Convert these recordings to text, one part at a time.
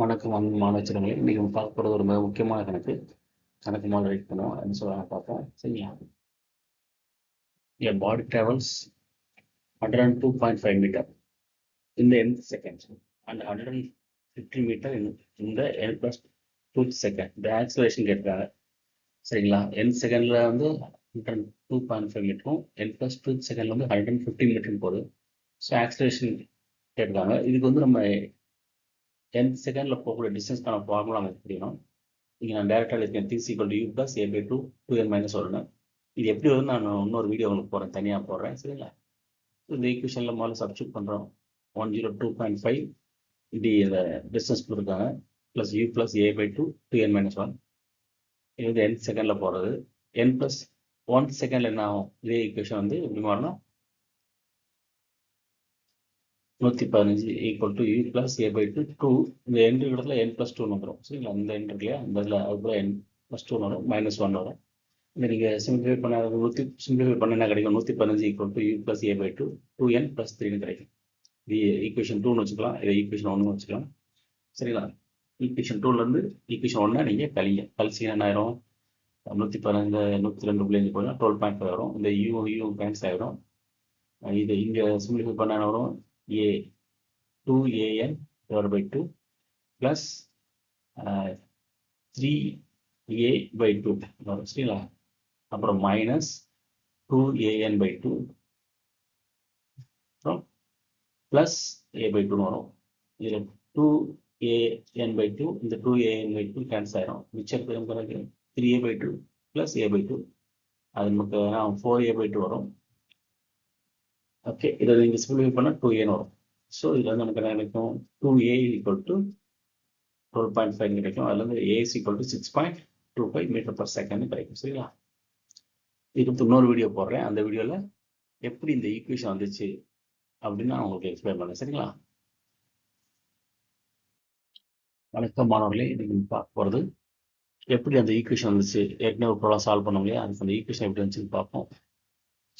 வணக்கம் மாணவச்சனங்களே, இன்னைக்கு நம்ம பார்க்க போகிறது ஒரு மிக முக்கியமான கணக்கு மாதிரி ரைட் பண்ணுவோம். என்ன சொல்லுவாங்க பார்ப்போம். சரிங்களா? A body travels 102.5 meter in the nth second and 150 meter in the n plus 2th second. The acceleration கேட்குறாங்க. சரிங்களா? nth செகண்ட்ல வந்து 102.5 மீட்டரும் n plus 2th செகண்ட்ல வந்து 150 மீட்டரும் போகுது. ஸோ ஆக்சலேஷன் கேட்குறாங்க. இதுக்கு வந்து நம்ம nth செகண்ட்ல போகக்கூடிய டிஸ்டன்ஸ்க்கான ஃபார்முலா நமக்கு தெரியணும். இங்கே நான் டேரெக்டாக இருக்கேன் d equal to u plus a by two n minus ஒன்று. இது எப்படி வந்து நான் இன்னொரு வீடியோ உங்களுக்கு போகிறேன், தனியாக போடுறேன். சரிங்களா? இந்த ஈக்குவேஷனில் முதல்ல சப்ஸ்டியூட் பண்ணுறோம். 102.5 இப்படி இந்த டிஸ்டன்ஸ் கொடுத்துருக்காங்க. Plus u plus a by two n minus one. இது வந்து n செகண்டில் போகிறது. n ப்ளஸ் 1 செகண்டில் என்ன ஆகும்? இதே ஈக்குவேஷன் வந்து எப்படி மாறணும்? 115 equal to u plus a by two இந்த எண்டு இடத்துல n ப்ளஸ் டூன்னு வந்துடும். சரிங்களா? இந்த எண்டு இல்லையா, இந்த இதில் அதுக்குள்ள n ப்ளஸ் டூன்னு வரும், மைனஸ் ஒன் வரும். இதை நீங்கள் சிம்பிளிஃபை பண்ண என்ன கிடைக்கும்? 115 equal to u plus a by two n plus த்ரீன்னு கிடைக்கும். இது ஈக்குவேஷன் 2ன்னு வச்சுக்கலாம், இதை ஈக்குவேஷன் 1ன்னு வச்சுக்கலாம். சரிங்களா? ஈக்குவேஷன் 2லேருந்து ஈக்குவேஷன் 1 நீங்கள் கழிச்சிங்கன்னா என்ன ஆயிரும்? 115 102.5 போனால் 12.5 வரும். இந்த யூ கேன்சல் ஆகிடும். இது இங்கே சிம்பிளிஃபை பண்ண என்ன வரும்? A 2an divide by 2 plus 3a by 2 வரும். சரிங்களா? அப்புறம் மைனஸ் 2an பை 2 அப்புறம் ப்ளஸ் a பை 2 வரும். இதில் 2an பை 2 இந்த 2an பை 2 கேன்சல் ஆயிரும். மிச்சம் பிறகு 3a by 2 plus a by 2 அது நமக்கு 4a பை 2 வரும். ஓகே, இதை நீங்கள் சிம்பிளிஃபை பண்ணால் 2an வரும். ஸோ இதில் வந்து நமக்கு என்ன கிடைக்கும்? 2a ஈக்குவல் டு 12.5 கிடைக்கும். அதில் வந்து a is equal to 6.25 metre per second கிடைக்கும். சரிங்களா? இதுக்கு இன்னொரு வீடியோ போடுறேன். அந்த வீடியோவில் எப்படி இந்த ஈக்குவேஷன் வந்துச்சு அப்படின்னு நான் உங்களுக்கு எக்ஸ்பிளைன் பண்ணேன். சரிங்களா? வணக்கம் மாணவர்களே, இதுக்கு பார்க்க போகிறது எப்படி அந்த ஈக்குவேஷன் வந்துச்சு. ஏற்கனவே ப்ராப்ளம் சால்வ் பண்ண முடியாது, அதுக்கு அந்த ஈக்குவேஷன் எப்படி வந்துச்சுன்னு பார்ப்போம்.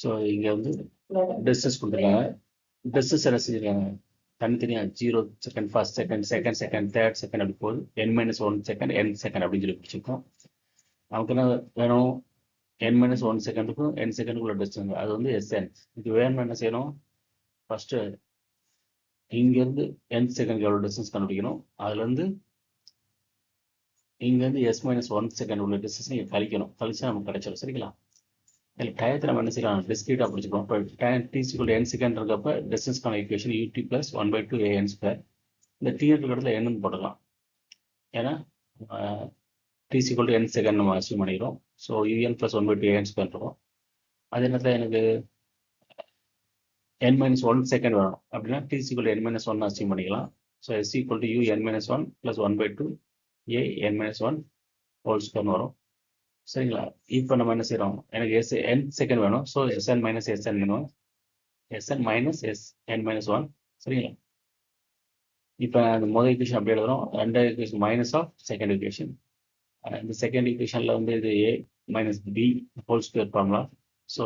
ஸோ இங்கே வந்து டிஸ்டன்ஸ் கொடுத்துருக்காங்க. டிஸ்டன்ஸ் என்ன செஞ்சுருக்காங்க? தனித்தனியாக 0 second, first second, second second, third second அப்படி போகுது. n-1 செகண்ட், n செகண்ட் அப்படின்னு சொல்லி பிடிச்சிருக்கோம். நமக்கு என்ன வேணும்? n-1 செகண்டுக்கும் n செகண்டுக்குள்ள டிஸ்டன்ஸ், அது வந்து Sn. இது வேணும்னு என்ன செய்யணும்? ஃபர்ஸ்ட் இங்கேருந்து n செகண்ட் எவ்வளோ டிஸ்டன்ஸ் கண்டுபிடிக்கணும். அதுலேருந்து இங்கேருந்து s-1 செகண்ட் உள்ள டிஸ்டன்ஸ் நீங்கள் கழிக்கணும். கழிச்சா நமக்கு கிடைச்சிடும். சரிங்களா? இதில் டயத்தை நம்ம என்ன செய்யலாம்? டிஸ்கிரீட்டாக பிடிச்சிக்கணும். இப்போ டைம் t = n செகண்ட் இருக்கப்ப டிஸ்டன்ஸ்க்கான ஈக்குவேஷன் ut + 1/2 an². இந்த t இருக்கிற இடத்துல n போட்டுக்கலாம். ஏன்னா t = n செகண்ட் நம்ம அசியூம் பண்ணிக்கிறோம். ஸோ un + 1/2 an² இருக்கும். அதே நேரத்தில் எனக்கு n-1 செகண்ட் வேணும் அப்படின்னா t = n-1 அசியூம் பண்ணிக்கலாம். ஸோ s = u(n-1 + 1/2 a(n-1) ஹோல்² வரும். சரிங்களா? இப்போ நம்ம என்ன செய்கிறோம்? எனக்கு n செகண்ட் வேணும். ஸோ Sn - Sn வேணும். Sn - Sn-1. சரிங்களா? இப்போ அந்த முதல் ஈக்குவேஷன் அப்படி எழுதுறோம். ரெண்டாவது equation minus of second equation. இந்த செகண்ட் ஈக்குவேஷனில் வந்து இது a - b whole formula. So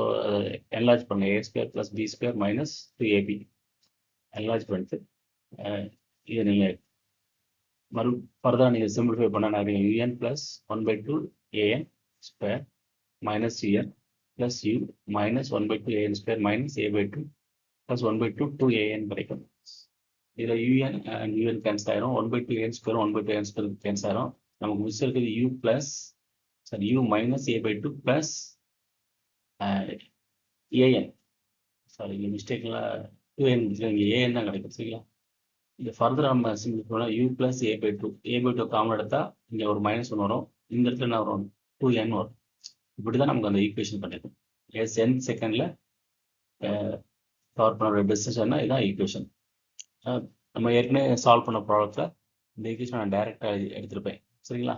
enlarge பண்ண a² + b² - 2ab என்லார்ஜ் பண்ணிட்டு இதை நீங்கள் ஃபர்தராக நீங்கள் சிம்பிளிஃபை பண்ண un + 1/2 an² minus un plus u minus 1/2 an² minus a/2 plus 1/2 2an கிடைக்கும். இதில் un and un கேன்சல் ஆயிரும். 1/2 an² 1/2 an² கேன்சல் ஆயிரும். நமக்கு மிஸ் இருக்குது u minus a/2 plus an. Sorry, இங்கே மிஸ்டேக்லாம் 2n இங்கே an தான் கிடைக்கும். சரிங்களா? இந்த ஃபர்தராக நம்ம சிம்பிளிஃபை பண்ணால் u plus a/2 காமன் எடுத்தால் இங்கே ஒரு -1 வரும். இந்த இடத்துல என்ன வரும்? 2n வரும். இப்படி தான் நமக்கு அந்த ஈக்குவேஷன் பண்ணிருக்கும். n செகண்டில் கவர் பண்ண டிஸ்டன்ஸ் என்ன, இதுதான் ஈக்குவேஷன். நம்ம ஏற்கனவே சால்வ் பண்ண ப்ராப்ளத்தில் இந்த ஈக்குவேஷன் நான் டைரெக்டாக எடுத்திருப்பேன். சரிங்களா?